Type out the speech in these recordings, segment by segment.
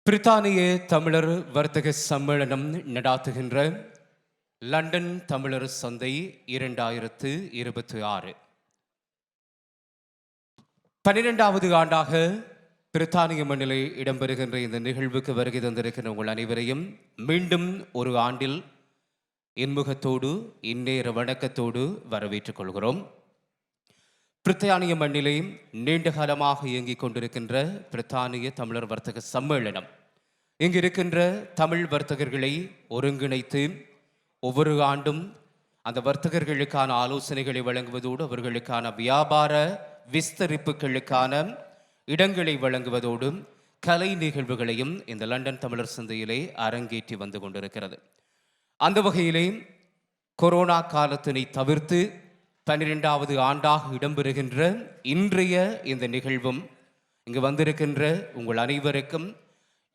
பிரித்தானிய தமிழர் வர்த்தக சம்மேளனம் நடாத்துகின்ற லண்டன் தமிழர் சந்தை 2026 12வது ஆண்டாக பிரித்தானிய மண்ணிலே இடம்பெறுகின்ற இந்த நிகழ்வுக்கு வருகை தந்திருக்கின்ற உங்கள் அனைவரையும் மீண்டும் ஒரு ஆண்டில் இன்முகத்தோடு இந்நேர வணக்கத்தோடு வரவேற்றுக் கொள்கிறோம். பிரித்தானிய மண்ணிலே நீண்ட காலமாக இயங்கிக் கொண்டிருக்கின்ற பிரித்தானிய தமிழர் வர்த்தக சம்மேளனம் இங்கு இருக்கின்ற தமிழ் வர்த்தகர்களை ஒருங்கிணைத்து ஒவ்வொரு ஆண்டும் அந்த வர்த்தகர்களுக்கான ஆலோசனைகளை வழங்குவதோடு அவர்களுக்கான வியாபார விஸ்தரிப்புகளுக்கான இடங்களை வழங்குவதோடு கலை நிகழ்வுகளையும் இந்த லண்டன் தமிழர் சந்தையிலே அரங்கேற்றி வந்து கொண்டிருக்கிறது. அந்த வகையிலே கொரோனா காலத்தினை தவிர்த்து 12வது ஆண்டாக இடம்பெறுகின்ற இன்றைய இந்த நிகழ்வும் இங்கு வந்திருக்கின்ற உங்கள் அனைவருக்கும்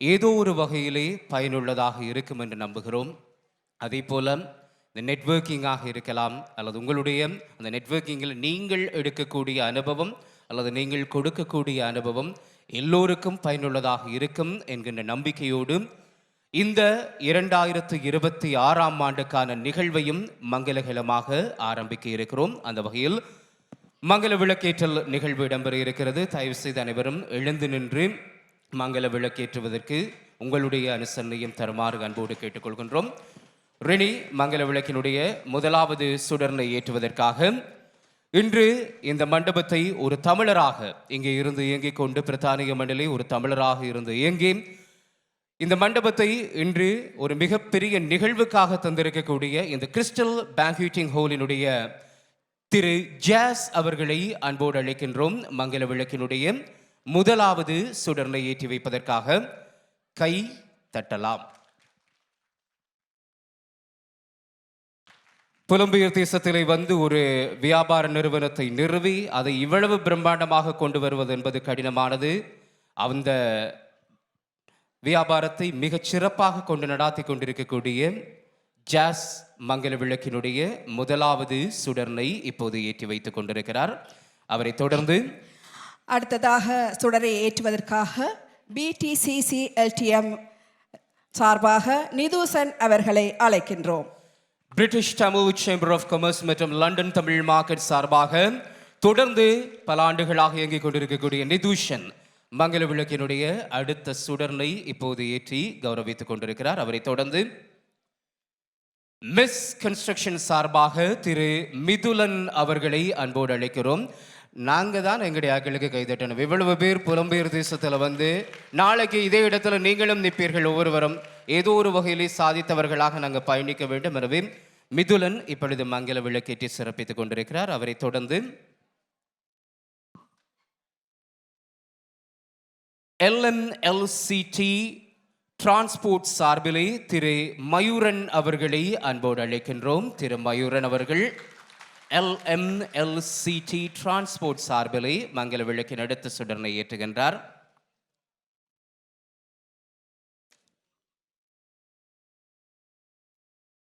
ஏதோ ஒரு வகையிலே பயனுள்ளதாக இருக்கும் என்று நம்புகிறோம். அதே போல இந்த நெட்வொர்க்கிங்காக இருக்கலாம், அல்லது உங்களுடைய அந்த நெட்வொர்க்கிங்கில் நீங்கள் எடுக்கக்கூடிய அனுபவம் அல்லது நீங்கள் கொடுக்கக்கூடிய அனுபவம் எல்லோருக்கும் பயனுள்ளதாக இருக்கும் என்கின்ற நம்பிக்கையோடு இந்த 2026ஆம் ஆண்டுக்கான நிகழ்வையும் மங்களகலமாக ஆரம்பிக்க இருக்கிறோம். அந்த வகையில் மங்கள விளக்கேற்றல் நிகழ்வு இடம்பெற இருக்கிறது. தயவு செய்து அனைவரும் எழுந்து நின்று மங்கள விளக்கேற்றுவதற்கு உங்களுடைய அனுசரணையும் தருமாறு அன்போடு கேட்டுக்கொள்கின்றோம். ரினி மங்கள விளக்கினுடைய முதலாவது சுடர்னை ஏற்றுவதற்காக இன்று இந்த மண்டபத்தை ஒரு தமிழராக இங்கே இருந்து இயங்கிக் கொண்டு பிரித்தானிய மண்டலை ஒரு தமிழராக இருந்து இயங்கி இந்த மண்டபத்தை இன்று ஒரு மிகப்பெரிய நிகழ்வுக்காக தந்திருக்கக்கூடிய இந்த கிறிஸ்டல் பேங்க்வெட்டிங் ஹாலினுடைய திரு ஜாஸ் அவர்களை அன்போடு அழைக்கின்றோம். மங்கள விளக்கினுடைய முதலாவது சுடர்னை ஏற்றி வைப்பதற்காக கை தட்டலாம். புலம்பெயர் தேசத்திலே வந்து ஒரு வியாபார நிறுவனத்தை நிறுவி அதை இவ்வளவு பிரம்மாண்டமாக கொண்டு வருவது என்பது கடினமானது. அந்த வியாபாரத்தை மிகச் சிறப்பாக கொண்டு நடாத்தி கொண்டிருக்கக்கூடிய ஜாஸ் மங்கள விளக்கினுடைய முதலாவது சுடர்னை இப்போது ஏற்றி வைத்துக் கொண்டிருக்கிறார். அவரை தொடர்ந்து அடுத்ததாக சுடரை ஏற்றுவதற்காக BTCC LTM சார்பாக நிதூசன் அவர்களை அழைக்கின்றோம். British Tamil chamber of commerce மற்றும் லண்டன் தமிழ் மார்க்கெட் சார்பாக தொடர்ந்து பல ஆண்டுகளாக இயங்கிக் கொண்டிருக்கக்கூடிய நிதூஷன் மங்கள விளக்கினுடைய அடுத்த சுடர்னை இப்போது ஏற்றி கௌரவித்துக் கொண்டிருக்கிறார். அவரை தொடர்ந்து மிஸ் கன்ஸ்ட்ரக்ஷன் சார்பாக திரு மிதுலன் அவர்களை அன்போடு அழைக்கிறோம். நாங்கள் தான் எங்களுடைய ஆக்களுக்கு கைதட்டணும். இவ்வளவு பேர் புலம்பெயர் தேசத்தில் வந்து நாளைக்கு இதே இடத்துல நீங்களும் நிற்பீர்கள். ஒவ்வொருவரும் ஏதோ ஒரு வகையிலே சாதித்தவர்களாக நாங்கள் பயணிக்க வேண்டும். எனவே மிதுலன் இப்பொழுது மங்கள விளக்கேற்றி சிறப்பித்துக் கொண்டிருக்கிறார். அவரை தொடர்ந்து LMLCT டிரான்ஸ்போர்ட் சார்பிலே திரு மயூரன் அவர்களை அன்போடு அழைக்கின்றோம். திரு மயூரன் அவர்கள் LMLCT டிரான்ஸ்போர்ட் சார்பிலே மங்கள விளக்கின் அடுத்த சுடர்னை ஏற்றுகின்றார்.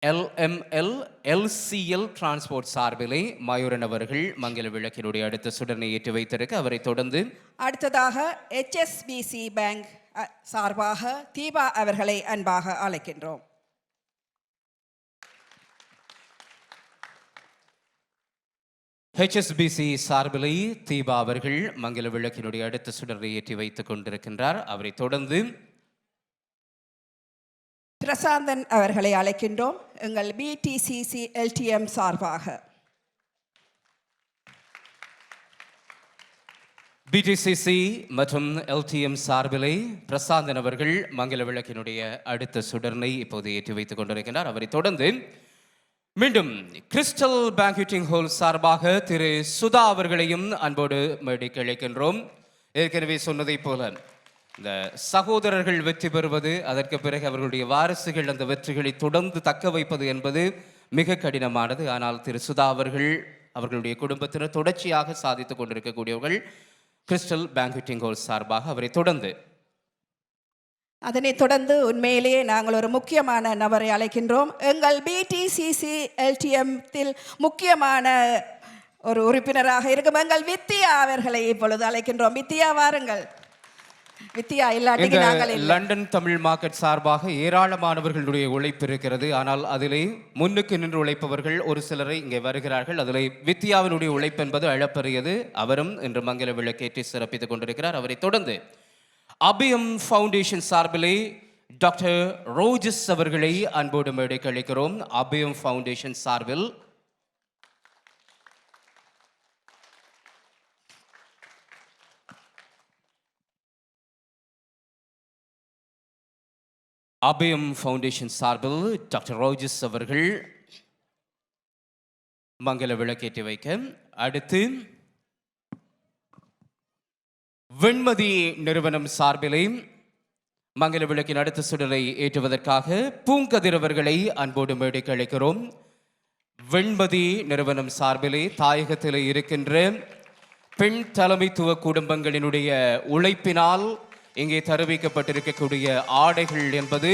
LMLCL டிரான்ஸ்போர்ட் சார்பிலே மயூரன் அவர்கள் மங்கள விளக்கினுடைய அடுத்த சுடர்னை ஏற்றி வைத்திருக்க அவரை தொடர்ந்து அடுத்ததாக HSBC பேங்க் சார்பாக தீபா அவர்களை அன்பாக அழைக்கின்றோம். HSBC சார்பிலே தீபா அவர்கள் மங்கள விளக்கினுடைய அடுத்த சுடரை ஏற்றி வைத்துக் கொண்டிருக்கின்றார். அவரை தொடர்ந்து பிரசாந்தன் அவர்களை அழைக்கின்றோம். எங்கள் BTCC LTM சார்பாக BTCC மற்றும் LTM சார்பிலே பிரசாந்தன் அவர்கள் மங்கள விளக்கினுடைய அடுத்த சுடர்னை இப்போது ஏற்றி வைத்துக் கொண்டிருக்கிறார். அவரை தொடர்ந்து மீண்டும் கிறிஸ்டல் பேங்க்வெட்டிங் ஹால் சார்பாக திரு சுதா அவர்களையும் அன்போடு மேடைக்கு அழைக்கின்றோம். ஏற்கனவே சொன்னதை போல இந்த சகோதரர்கள் வெற்றி பெறுவது, அதற்கு பிறகு அவர்களுடைய வாரிசுகள் அந்த வெற்றிகளை தொடர்ந்து தக்க வைப்பது என்பது மிக கடினமானது. ஆனால் திரு சுதா அவர்கள் அவர்களுடைய குடும்பத்தினர் தொடர்ச்சியாக சாதித்துக் கொண்டிருக்கக்கூடியவர்கள். கிறிஸ்டல் பேங்க்வெட்டிங் ஹால் சார்பாக அவரை தொடர்ந்து அதனைத் தொடர்ந்து உண்மையிலேயே நாங்கள் ஒரு முக்கியமான நபரை அழைக்கின்றோம். எங்கள் BTCC LTM முக்கியமான ஒரு உறுப்பினராக இருக்கும் எங்கள் வித்தியா அவர்களை இப்பொழுது அழைக்கின்றோம். வித்தியா வாருங்கள். வித்தியா இந்த இல்லாட்டிக்கு நாங்கள் இல்லை. லண்டன் தமிழ் மார்க்கெட் சார்பாக ஏராளமானவர்களுடைய உழைப்பு இருக்கிறது. ஆனால் அதிலே முன்னுக்கு நின்று உழைப்பவர்கள் ஒரு சிலரை இங்கே வருகிறார்கள். அதிலே வித்யாவினுடைய உழைப்பு என்பது அளப்பரியது. அவரும் இன்று மங்கள விளக்கேற்றி சிறப்பித்துக் கொண்டிருக்கிறார். அவரை தொடர்ந்து அபியம் ஃபவுண்டேஷன் சார்பிலே டாக்டர் ரோஜஸ் அவர்களை அன்போடு மேடைக்கு அழைக்கிறோம். அபியம் ஃபவுண்டேஷன் சார்பில் அபியம் ஃபவுண்டேஷன் சார்பில் டாக்டர் ரோஜஸ் அவர்கள் மங்கள விளக்கேற்றி வைக்க, அடுத்து வெண்மதி நிறுவனம் சார்பிலே மங்கள விளக்கின் அடுத்த சுடரை ஏற்றுவதற்காக பூங்கதிர் அவர்களை அன்போடு மேடைக்கு அழைக்கிறோம். வெண்மதி நிறுவனம் சார்பிலே தாயகத்திலே இருக்கின்ற பெண் தலைமைத்துவ குடும்பங்களினுடைய உழைப்பினால் இங்கே தருவிக்கப்பட்டிருக்கக்கூடிய ஆடைகள் என்பது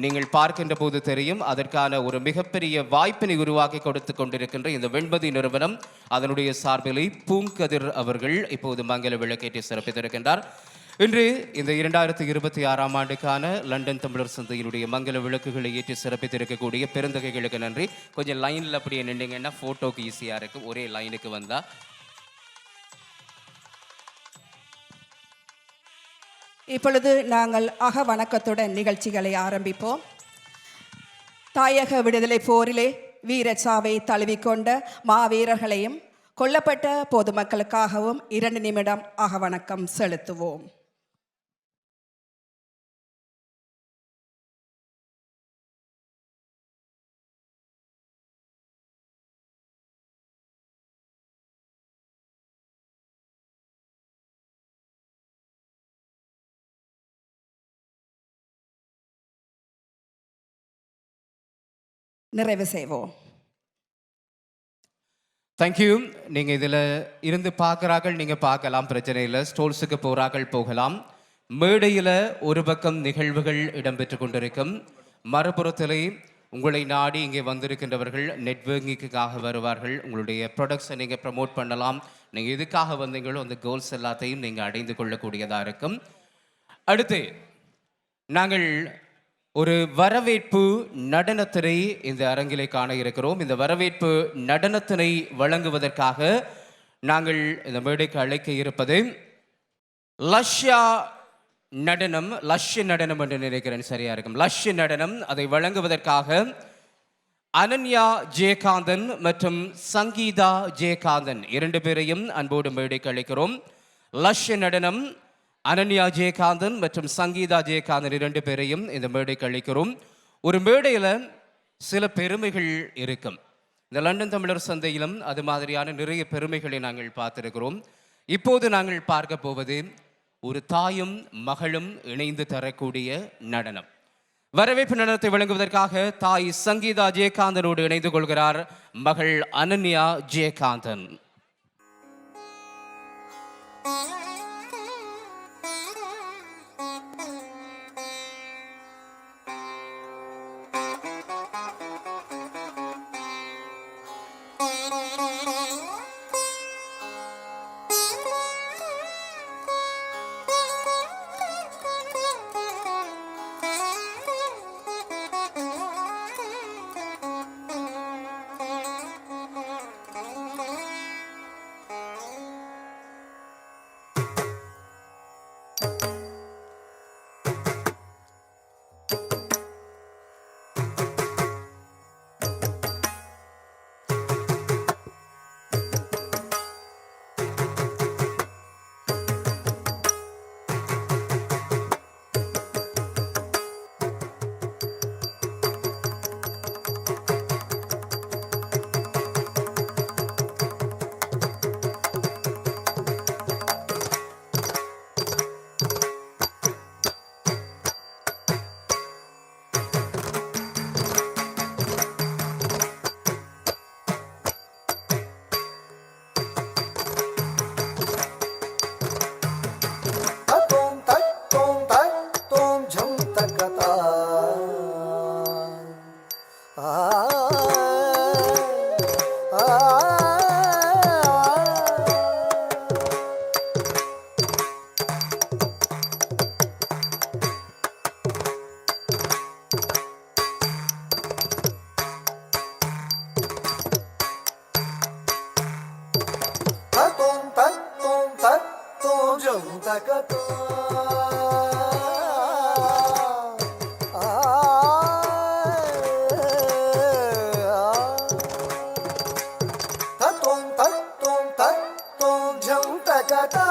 நீங்கள் பார்க்கின்ற போது தெரியும். அதற்கான ஒரு மிகப்பெரிய வாய்ப்பினை உருவாக்கி கொடுத்து கொண்டிருக்கின்ற இந்த வெண்மதி நிறுவனம், அதனுடைய சார்பிலே பூங்கதிர் அவர்கள் இப்போது மங்கள விளக்கேற்றி சிறப்பித்திருக்கின்றார். இன்று இந்த 2026ஆம் ஆண்டுக்கான லண்டன் தமிழர் சந்தையினுடைய மங்கள விளக்குகளை ஏற்றி சிறப்பித்திருக்கக்கூடிய பெருந்தகைகளுக்கு நன்றி. கொஞ்சம் லைனில் அப்படியே நின்றீங்கன்னா ஃபோட்டோக்கு ஈஸியாக இருக்கும். ஒரே லைனுக்கு வந்தால் இப்பொழுது நாங்கள் வணக்கத்துடன் நிகழ்ச்சிகளை ஆரம்பிப்போம். தாயக விடுதலை போரிலே வீரச்சாவை தழுவிக்கொண்ட மாவீரர்களையும் கொல்லப்பட்ட பொதுமக்களுக்காகவும் 2 நிமிடம் வணக்கம் செலுத்துவோம். நிறைவு செய்வோம். தேங்க்யூ. நீங்கள் இதில் இருந்து பார்க்குறார்கள், நீங்கள் பார்க்கலாம், பிரச்சனை இல்லை. ஸ்டோல்ஸுக்கு போகிறார்கள், போகலாம். மேடையில் ஒரு பக்கம் நிகழ்வுகள் இடம்பெற்று கொண்டிருக்கும், மறுபுறத்திலே உங்களை நாடி இங்கே வந்திருக்கின்றவர்கள் நெட்வொர்க்கிங்காக வருவார்கள். உங்களுடைய ப்ராடக்ட்ஸை நீங்கள் ப்ரமோட் பண்ணலாம். நீங்கள் எதுக்காக வந்தீங்களோ அந்த கோல்ஸ் எல்லாத்தையும் நீங்கள் அடைந்து கொள்ளக்கூடியதாக இருக்கும். அடுத்து நாங்கள் ஒரு வரவேற்பு நடனத்தினை இந்த அரங்கிலே காண இருக்கிறோம். இந்த வரவேற்பு நடனத்தினை வழங்குவதற்காக நாங்கள் இந்த மேடைக்கு அழைக்க இருப்பது லஷ்யா நடனம். லஷ்ய நடனம் என்று நினைக்கிறேன், சரியா இருக்கும். லஷ்ய நடனம். அதை வழங்குவதற்காக அனன்யா ஜெயகாந்தன் மற்றும் சங்கீதா ஜெயகாந்தன் 2 பேரையும் அன்போடு மேடைக்கு அழைக்கிறோம். லஷ்ய நடனம் அனன்யா ஜெயகாந்தன் மற்றும் சங்கீதா ஜெயகாந்தன் 2 பேரையும் இந்த மேடைக்கு அழைக்கிறோம். ஒரு மேடையில் சில பெருமைகள் இருக்கும். இந்த லண்டன் தமிழர் சந்தையிலும் அது மாதிரியான நிறைய பெருமைகளை நாங்கள் பார்த்திருக்கிறோம். இப்போது நாங்கள் பார்க்க போவது ஒரு தாயும் மகளும் இணைந்து தரக்கூடிய நடனம். வரவேற்பு நடனத்தை வழங்குவதற்காக தாய் சங்கீதா ஜெயகாந்தனோடு இணைந்து கொள்கிறார் மகள் Ananya Jayakanthan. takata tatom tatom tatom jam takata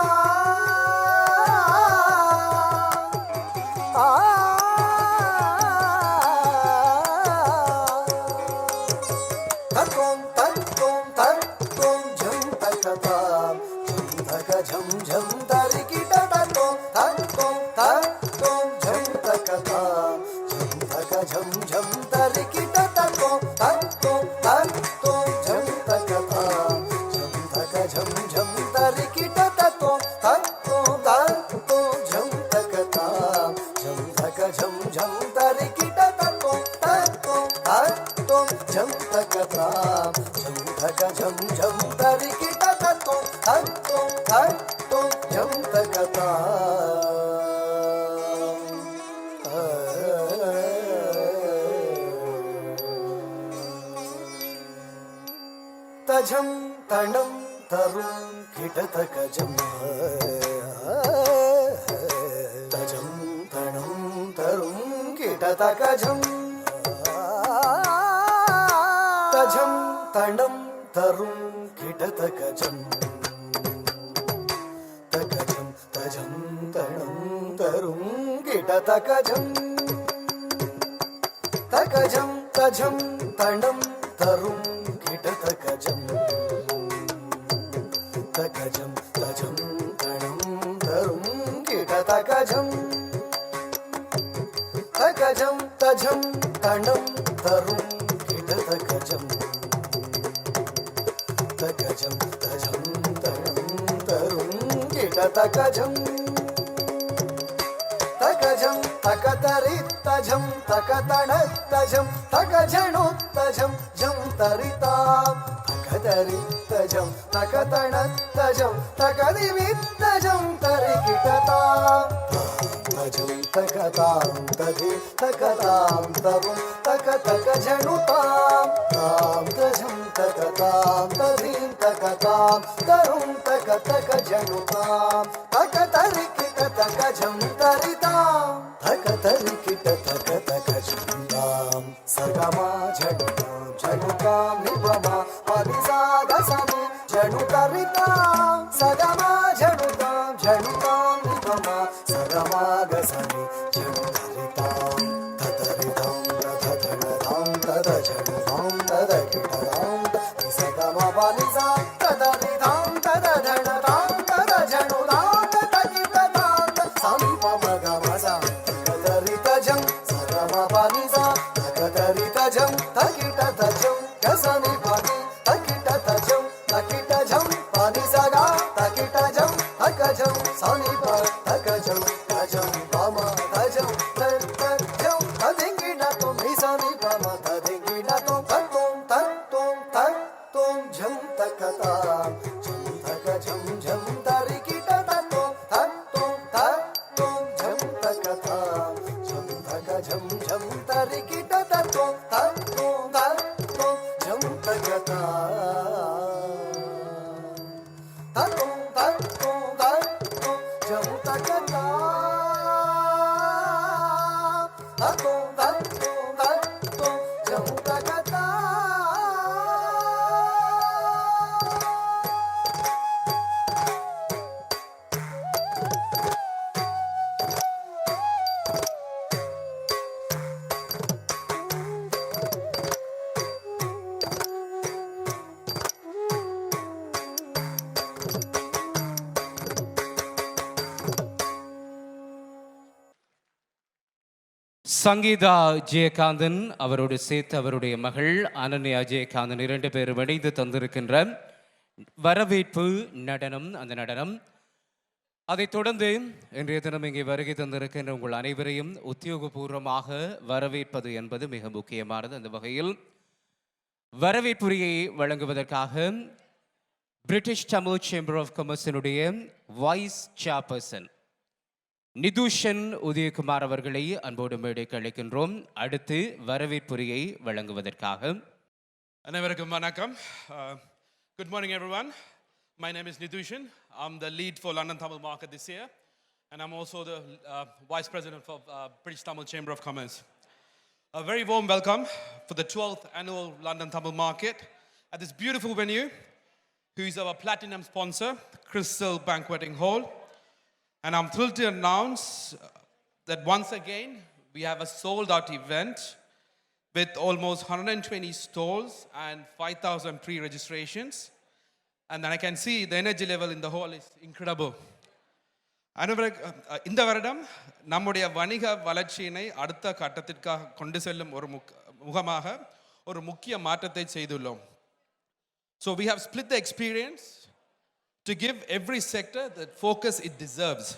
tatom tatom tatom jam takata jam taka jam jam tarikita tatom tatom tatom jam takata jam taka jam jam tarikita tatom tatom tatom jam takata jam taka jam jam tarikita tatom tatom tatom jam takata jam taka jam jam tarikita tatom tatom tatom jam takata jam taka jam jam tarikita tatom tatom tatom jam takata tajam tanam tarum kitataka tajam tanam tarum kitataka tajam tanam tarum kitataka takajam tajam tanam tarum kitataka takajam tajam tanam tarum kitataka takajam tajam tanam tarum kitataka takajam tajam tanam tarum kitataka takajam tajam tanam tarum kitataka takajam takatarit tajam takatanat tajam takajanut tajam jam taritam takatarit tajam takatanat tajam takadivit tajam tarikitatam tajam takatam tadi takatam tarum takatakajanutam tam tajam takatam tadim takatam tarum takatakajanutam takatarikita takajam taritam takatarikita takatakajam sagama janutam janutam nipama padisagasami janutaritam sagama janutam janutam nipama sagama gasami janutaritam tataritam tatadanatam tadajanutam tadakitam sagama padisa tadaritam tadadanatam tadajanutam tadakitatam samipamagamasa takataritajam sagama padisa takataritajam takitatajam kasami padi takitatajam takitajam padisaga takitajam takajam sanipa takajam tajam pama tajam tajam tadinginatum nisanipa tadinginatum tatum tatum tatum jam takata jam takajam jam tarikita tatum tatum tatum jam takata jam takajam jam tarikita tatum tatum tatum jam takata tatum tatum tatum jam takata tatum tatum tatum jam takata Sangeetha Jayakanthan அவரோடு சேர்த்து அவருடைய மகள் அனன்யா ஜெயகாந்தன் 2 பேரும் இணைந்து தந்திருக்கின்ற வரவேற்பு நடனம். அந்த நடனம் அதைத் தொடர்ந்து இன்றைய தினம் இங்கே வருகை தந்திருக்கின்ற உங்கள் அனைவரையும் உத்தியோகபூர்வமாக வரவேற்பது என்பது மிக முக்கியமானது. அந்த வகையில் வரவேற்புரையை வழங்குவதற்காக பிரிட்டிஷ் தமிழ் சேம்பர் ஆஃப் காமர்ஸினுடைய வைஸ் சேர்பர்சன் நிதுஷன் உதயகுமார் அவர்களை அன்போடு மேடைக்கு அழைக்கின்றோம். அடுத்து வரவேற்புரையை வழங்குவதற்காக அனைவருக்கும் வணக்கம். Good morning everyone. My name is Nidushan. I'm the lead for London Tamil Market this year. and I'm also the Vice President for British Tamil Chamber of Commerce. A very warm welcome for the 12th Annual London Tamil Market at this beautiful venue, who is our platinum sponsor, Crystal Banqueting Hall. And I'm thrilled to announce that once again, we have a sold-out event with almost 120 stalls and 5,000 pre-registrations. And then I can see the energy level in the hall is incredible. இந்த வருடம் நம்முடைய வணிக வளர்ச்சியினை அடுத்த கட்டத்திற்காக கொண்டு செல்லும் ஒரு முகமாக ஒரு முக்கிய மாற்றத்தை செய்துள்ளோம். So we have split the experience to give every sector the focus it deserves.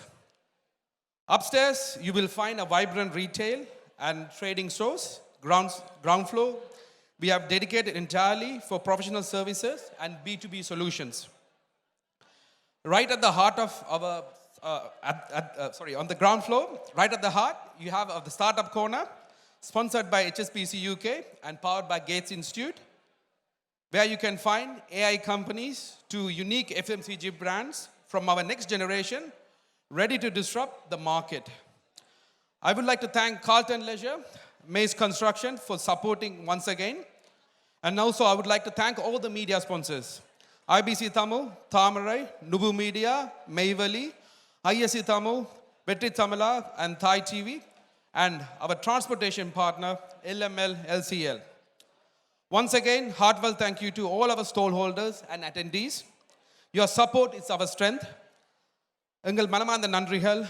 Upstairs, you will find a vibrant retail and trading stores. Ground floor, we have dedicated entirely for professional services and B2B solutions. Right at the heart of our, on the ground floor, right at the heart, you have the startup corner, sponsored by HSBC UK and powered by Gates Institute, where you can find AI companies to unique FMCG brands from our next generation, ready to disrupt the market. I would like to thank Carlton Leisure, Maze Construction for supporting once again. And also I would like to thank all the media sponsors. IBC Tamil, Thamarai, Nubu Media, Mayvali, ISC Tamil, Vetri Tamila and Thai TV, and our transportation partner, LML LCL. Once again, heartfelt thank you to all our stallholders and attendees. Your support is our strength. Engal Manamanda Nandrihal,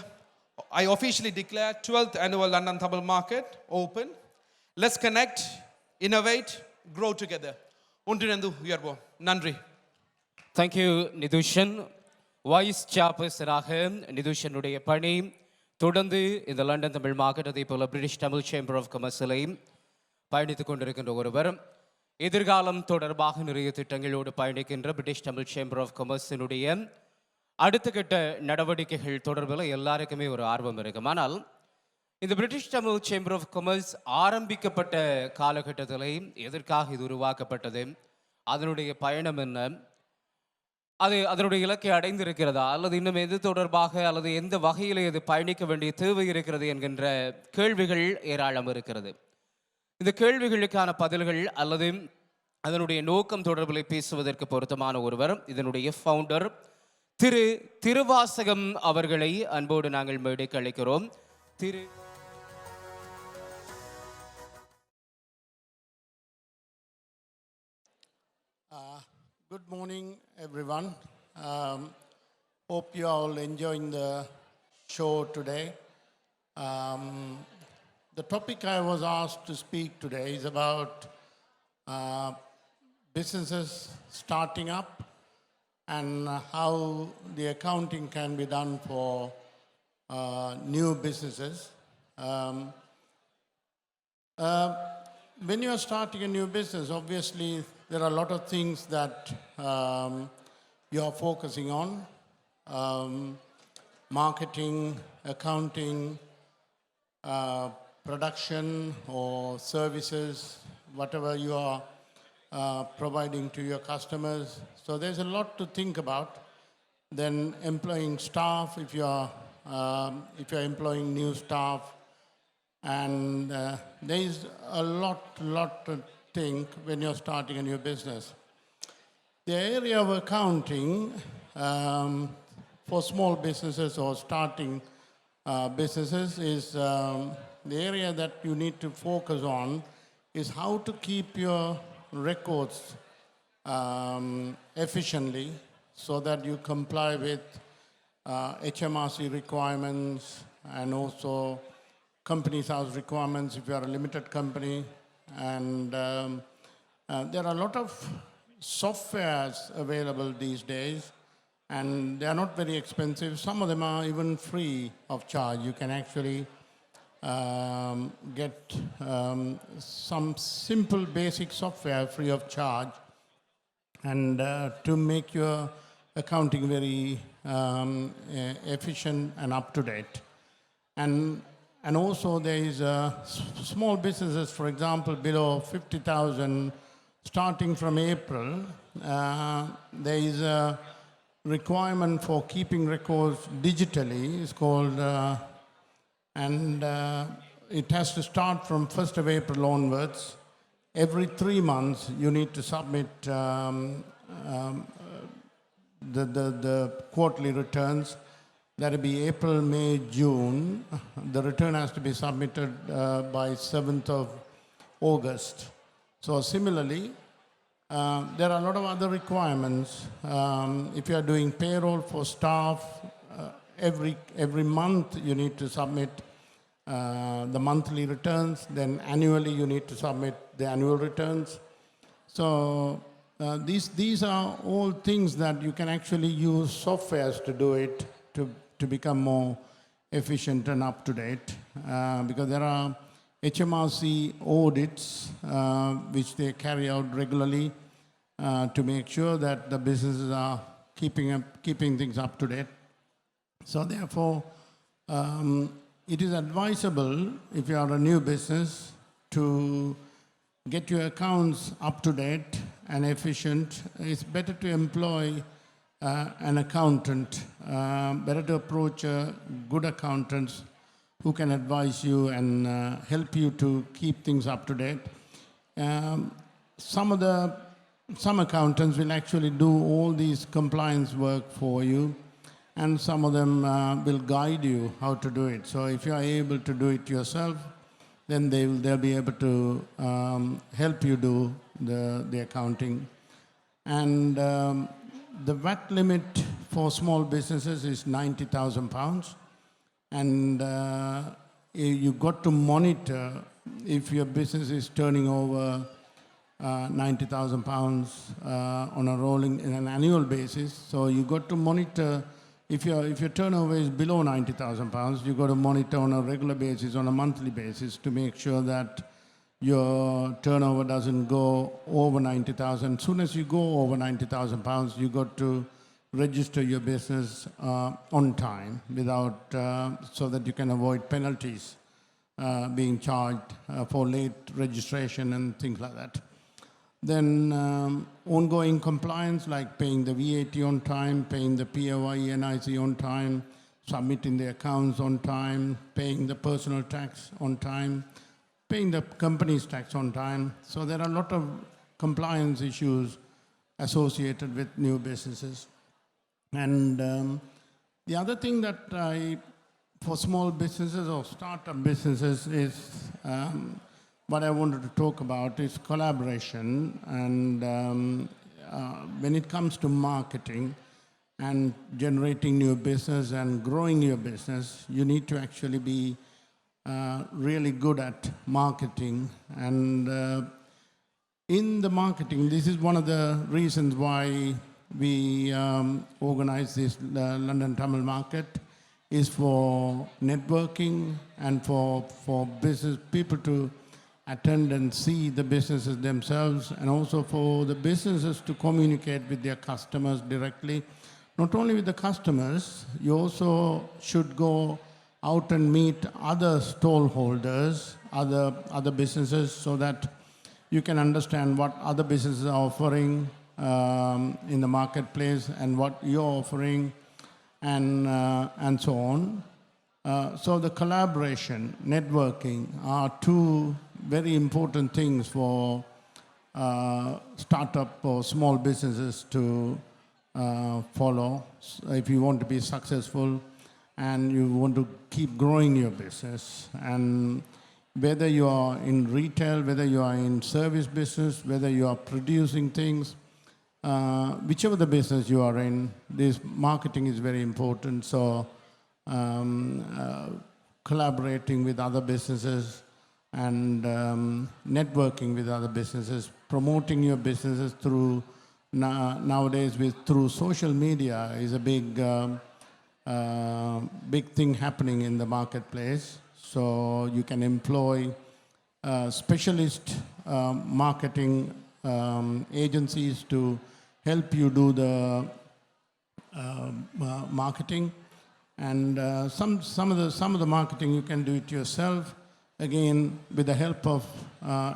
I officially declare 12th Annual London Tamil Market open. Let's connect, innovate, grow together. Undrinendu uyarvom. Nandri. Thank you, Nidushan. Vice Chairperson-ஆக நிதுஷனுடைய பணி தொடர்ந்து இந்த London Tamil market அதே போல British Tamil chamber of கமர்ஸிலையும் பயணித்துக் கொண்டிருக்கின்ற ஒருவர். எதிர்காலம் தொடர்பாக நிறைய திட்டங்களோடு பயணிக்கின்ற பிரிட்டிஷ் தமிழ் சேம்பர் ஆஃப் கமர்ஸினுடைய அடுத்த கட்ட நடவடிக்கைகள் தொடர்பில் எல்லாருக்குமே ஒரு ஆர்வம் இருக்கும். ஆனால் இந்த British Tamil chamber of commerce ஆரம்பிக்கப்பட்ட காலகட்டத்தில் எதற்காக இது உருவாக்கப்பட்டது, அதனுடைய பயணம் என்ன, அதனுடைய இலக்கை அடைந்திருக்கிறதா, அல்லது இன்னும் எது தொடர்பாக அல்லது எந்த வகையில் இது பயணிக்க வேண்டிய தேவை இருக்கிறது என்கின்ற கேள்விகள் ஏராளம் இருக்கிறது. இந்த கேள்விகளுக்கான பதில்கள் அல்லது அதனுடைய நோக்கம் தொடர்பில் பேசுவதற்கு பொருத்தமான ஒருவர், இதனுடைய ஃபவுண்டர் திரு திருவாசகம் அவர்களை அன்போடு நாங்கள் மேடைக்கு அழைக்கிறோம். Good morning, everyone. Hope you are all enjoying the show today. The topic I was asked to speak today is about businesses starting up and how the accounting can be done for new businesses. When you are starting a new business, obviously there are a lot of things that you are focusing on. Marketing, accounting, production or services, whatever you are providing to your customers. So there's a lot to think about. Then employing staff, if you're employing new staff, and there is a lot to think when you're starting a new business. The area of accounting for small businesses or starting businesses is the area that you need to focus on is how to keep your records efficiently so that you comply with HMRC requirements and also Companies House requirements if you are a limited company. And there are a lot of softwares available these days, and they are not very expensive. Some of them are even free of charge. You can actually get some simple basic software free of charge, and to make your accounting very efficient and up to date. And also there is small businesses, for example, below 50,000, starting from April, there is a requirement for keeping records digitally is called, and it has to start from 1st of April onwards. Every 3 months, you need to submit the quarterly returns. That'll be April, May, June. The return has to be submitted by 7th of August. So similarly, there are a lot of other requirements. If you are doing payroll for staff, every month you need to submit the monthly returns. Then annually you need to submit the annual returns. So these are all things that you can actually use softwares to do it to become more efficient and up to date. Because there are HMRC audits which they carry out regularly to make sure that the businesses are keeping things up to date. So therefore, it is advisable if you are a new business to get your accounts up to date and efficient. It's better to employ an accountant, better to approach good accountants who can advise you and help you to keep things up to date. Some accountants will actually do all these compliance work for you, and some of them will guide you how to do it. So if you are able to do it yourself, then they'll be able to help you do the accounting. And the VAT limit for small businesses is £90,000. And you got to monitor if your business is turning over £90,000 on a rolling in an annual basis. So you got to monitor if your turnover is below £90,000. You got to monitor on a regular basis, on a monthly basis, to make sure that your turnover doesn't go over 90,000. As soon as you go over £90,000, you got to register your business on time without so that you can avoid penalties being charged for late registration and things like that. Then ongoing compliance like paying the VAT on time, paying the PAYE NIC on time, submitting the accounts on time, paying the personal tax on time, paying the company's tax on time. So there are a lot of compliance issues associated with new businesses. And the other thing that for small businesses or startup businesses is what I wanted to talk about is collaboration. And when it comes to marketing and generating new business and growing your business, you need to actually be really good at marketing. And in the marketing, this is one of the reasons why we organize this London Tamil Market, is for networking and for business people to attend and see the businesses themselves, and also for the businesses to communicate with their customers directly. Not only with the customers, you also should go out and meet other stallholders, other businesses, so that you can understand what other businesses are offering in the marketplace and what you're offering, and so on. So the collaboration, networking are two very important things for startup or small businesses to follow if you want to be successful and you want to keep growing your business. And whether you are in retail, whether you are in service business, whether you are producing things, whichever the business you are in, this marketing is very important. So collaborating with other businesses and networking with other businesses, promoting your businesses through nowadays through social media is a big thing happening in the marketplace. So you can employ specialist marketing agencies to help you do the marketing, and some of the marketing you can do it yourself. Again, with the help of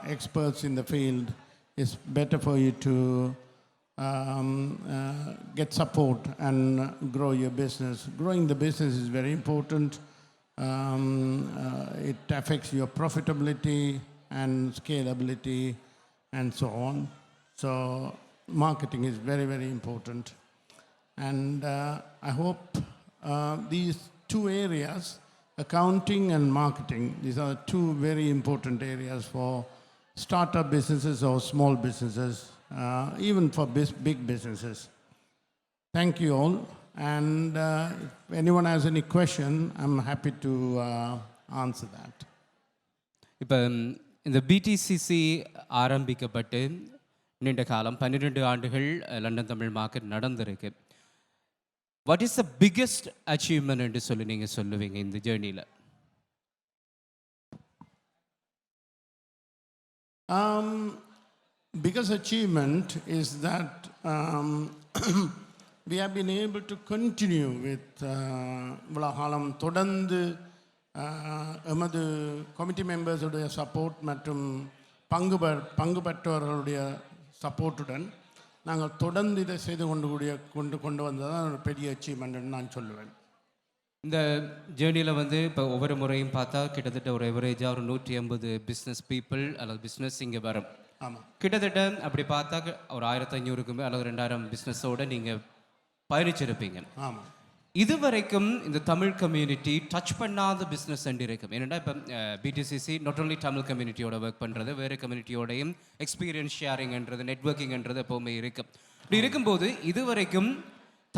experts in the field, it's better for you to get support and grow your business. Growing the business is very important. It affects your profitability and scalability and so on. So marketing is very, very important. And I hope these two areas, accounting and marketing, these are two very important areas for startup businesses or small businesses, even for big businesses. Thank you all. And if anyone has any question, I'm happy to answer that. இப்போ இந்த பிடிசிசி ஆரம்பிக்கப்பட்டு நீண்ட காலம் 12 ஆண்டுகள் London Tamil market நடந்திருக்கு. What is the biggest achievement என்று சொல்லி நீங்கள் சொல்லுவீங்க இந்த ஜேர்னியில்? Biggest achievement is that we have been able to continue with Vlahalam தொடர்ந்து எமது கமிட்டி மெம்பர்ஸுடைய சப்போர்ட் மற்றும் பங்கு பெற்றவர்களுடைய சப்போர்ட்டுடன் நாங்கள் தொடர்ந்து இதை செய்து கொண்டு வந்ததான் ஒரு பெரிய அச்சீவ்மெண்ட்னு நான் சொல்லுவேன். இந்த ஜேர்னியில் வந்து இப்போ ஒவ்வொரு முறையும் பார்த்தா கிட்டத்தட்ட ஒரு எவரேஜாக ஒரு 150 பிஸ்னஸ் பீப்புள் அல்லது பிஸ்னஸ் இங்கே வரும். ஆமாம், கிட்டத்தட்ட அப்படி பார்த்தா ஒரு 1500க்குமே அல்லது 2000 பிஸ்னஸோடு நீங்கள் பயணிச்சிருப்பீங்க. ஆமாம். இதுவரைக்கும் இந்த தமிழ் கம்யூனிட்டி டச் பண்ணாத பிஸ்னஸ் அண்ட் இருக்கும். ஏன்னா இப்போ பிடிசிசி நாட் ஓன்லி தமிழ் கம்யூனிட்டியோட ஒர்க் பண்ணுறது, வேறு கம்யூனிட்டியோடையும் எக்ஸ்பீரியன்ஸ் ஷேரிங்ன்றது, நெட்வொர்க்கிங்ன்றது எப்போவுமே இருக்கும். இப்படி இருக்கும்போது இதுவரைக்கும்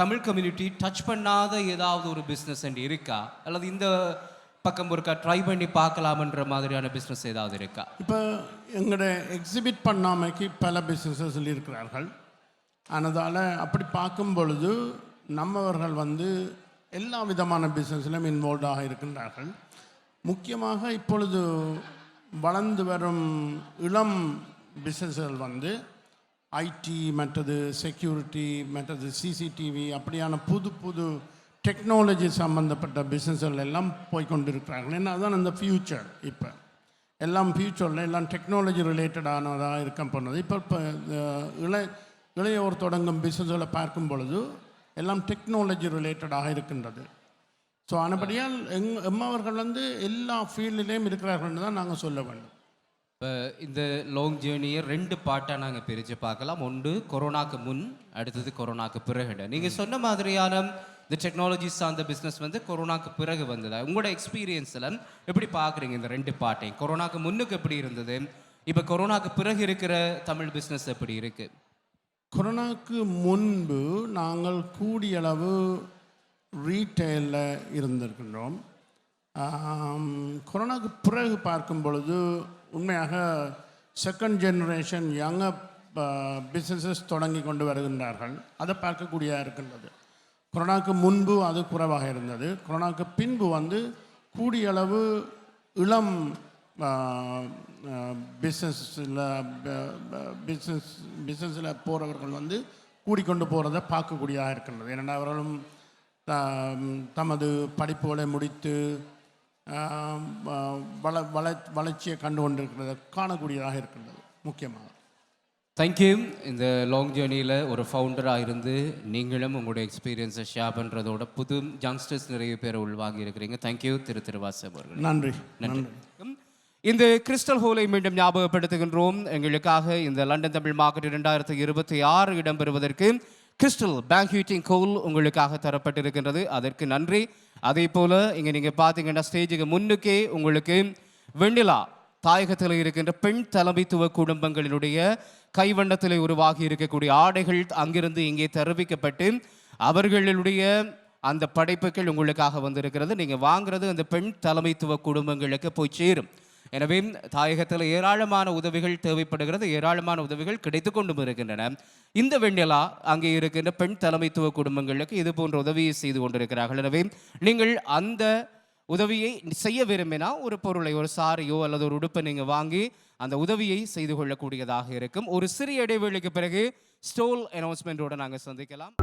தமிழ் கம்யூனிட்டி டச் பண்ணாத ஏதாவது ஒரு பிஸ்னஸ் அண்ட் இருக்கா, அல்லது இந்த பக்கம் ஒருக்கா ட்ரை பண்ணி பார்க்கலாமன்ற மாதிரியான பிஸ்னஸ் ஏதாவது இருக்கா? இப்போ எங்களோட எக்ஸிபிட் பண்ணாமைக்கு பல பிஸ்னஸஸ் இருக்கிறார்கள். அதனால் அப்படி பார்க்கும் பொழுது நம்மவர்கள் வந்து எல்லா விதமான பிஸ்னஸ்லையும் இன்வால்வ்டாக இருக்கின்றார்கள். முக்கியமாக இப்பொழுது வளர்ந்து வரும் இளம் பிஸ்னஸ்கள் வந்து ஐடி, மற்றது செக்யூரிட்டி, மற்றது சிசிடிவி, அப்படியான புது டெக்னாலஜி சம்மந்தப்பட்ட பிஸ்னஸ்கள் எல்லாம் போய்கொண்டிருக்கிறார்கள். ஏன்னா அதுதான் அந்த ஃப்யூச்சர். இப்போ எல்லாம் ஃப்யூச்சரில் எல்லாம் டெக்னாலஜி ரிலேட்டடானதாக இருக்க போனது. இப்போ இளையோர் தொடங்கும் பிஸ்னஸ்களை பார்க்கும் பொழுது எல்லாம் டெக்னாலஜி ரிலேட்டடாக இருக்கின்றது. ஸோ ஆனபடியால் எம்மவர்கள் வந்து எல்லா ஃபீல்டுலேயும் இருக்கிறார்கள்னு தான் நாங்கள் சொல்ல வேண்டும். இப்போ இந்த லாங் ஜேர்னியை 2 பார்ட்டாக நாங்கள் பிரித்து பார்க்கலாம். ஒன்று கொரோனாக்கு முன், அடுத்தது கொரோனாக்கு பிறகு. நீங்கள் சொன்ன மாதிரியான இந்த டெக்னாலஜி சார்ந்த பிஸ்னஸ் வந்து கொரோனாக்கு பிறகு வந்ததா? உங்களோட எக்ஸ்பீரியன்ஸில் எப்படி பார்க்குறீங்க இந்த 2 பார்ட்டையும்? கொரோனாக்கு முன்னுக்கு எப்படி இருந்தது, இப்போ கொரோனாக்கு பிறகு இருக்கிற தமிழ் பிஸ்னஸ் எப்படி இருக்குது? கொரோனாவுக்கு முன்பு நாங்கள் கூடிய அளவு ரீட்டெயிலில் இருந்திருக்கின்றோம். கொரோனாவுக்கு பிறகு பார்க்கும் பொழுது உண்மையாக செகண்ட் ஜெனரேஷன் யங்கர் பிஸ்னஸஸ் தொடங்கி கொண்டு வருகின்றார்கள். அதை பார்க்கக்கூடியதாக இருக்கின்றது. கொரோனாவுக்கு முன்பு அது குறைவாக இருந்தது. கொரோனாவுக்கு பின்பு வந்து கூடிய அளவு இளம் பிஸ்னஸில் போகிறவர்கள் வந்து கூடிக்கொண்டு போகிறத பார்க்கக்கூடியதாக இருக்கின்றது. ஏன்னா அவர்களும் தமது படிப்புகளை முடித்து வளர்ச்சியை கண்டு கொண்டிருக்கிறத காணக்கூடியதாக இருக்கின்றது. முக்கியமாக தேங்க்யூ. இந்த லாங் ஜேர்னியில் ஒரு ஃபவுண்டராக இருந்து நீங்களும் உங்களுடைய எக்ஸ்பீரியன்ஸை ஷேர் பண்ணுறதோட புது யங்ஸ்டர்ஸ் நிறைய பேரை உள்வாங்கி இருக்கிறீங்க. தேங்க்யூ திருவாசப் அவர்கள். நன்றி. இந்த கிறிஸ்டல் ஹோலை மீண்டும் ஞாபகப்படுத்துகின்றோம். எங்களுக்காக இந்த லண்டன் தமிழ் மார்க்கெட் 2026 இடம்பெறுவதற்கு கிறிஸ்டல் பேங்க்யூட்டிங் ஹோல் உங்களுக்காக தரப்பட்டிருக்கின்றது. அதற்கு நன்றி. அதே போல் இங்கே நீங்கள் பார்த்தீங்கன்னா ஸ்டேஜுக்கு முன்னுக்கே உங்களுக்கு வெண்ணிலா தாயகத்தில் இருக்கின்ற பெண் தலைமைத்துவ குடும்பங்களினுடைய கைவண்ணத்தில் உருவாகி இருக்கக்கூடிய ஆடைகள் அங்கிருந்து இங்கே தெரிவிக்கப்பட்டு அவர்களுடைய அந்த படைப்புகள் உங்களுக்காக வந்திருக்கிறது. நீங்கள் வாங்குறது அந்த பெண் தலைமைத்துவ குடும்பங்களுக்கு போய் சேரும். எனவே தாயகத்தில் ஏராளமான உதவிகள் தேவைப்படுகிறது, ஏராளமான உதவிகள் கிடைத்து கொண்டும் இருக்கின்றன. இந்த வெண்ணிலா அங்கே இருக்கின்ற பெண் தலைமைத்துவ குடும்பங்களுக்கு இது போன்ற உதவியை செய்து கொண்டிருக்கிறார்கள். எனவே நீங்கள் அந்த உதவியை செய்ய விரும்பினா ஒரு பொருளை, ஒரு சாரியோ அல்லது ஒரு உடுப்பை நீங்கள் வாங்கி அந்த உதவியை செய்து கொள்ளக்கூடியதாக இருக்கும். ஒரு சிறிய இடைவேளைக்கு பிறகு ஸ்டோல் அனௌன்ஸ்மெண்ட்டோடு நாங்கள் சந்திக்கலாம்.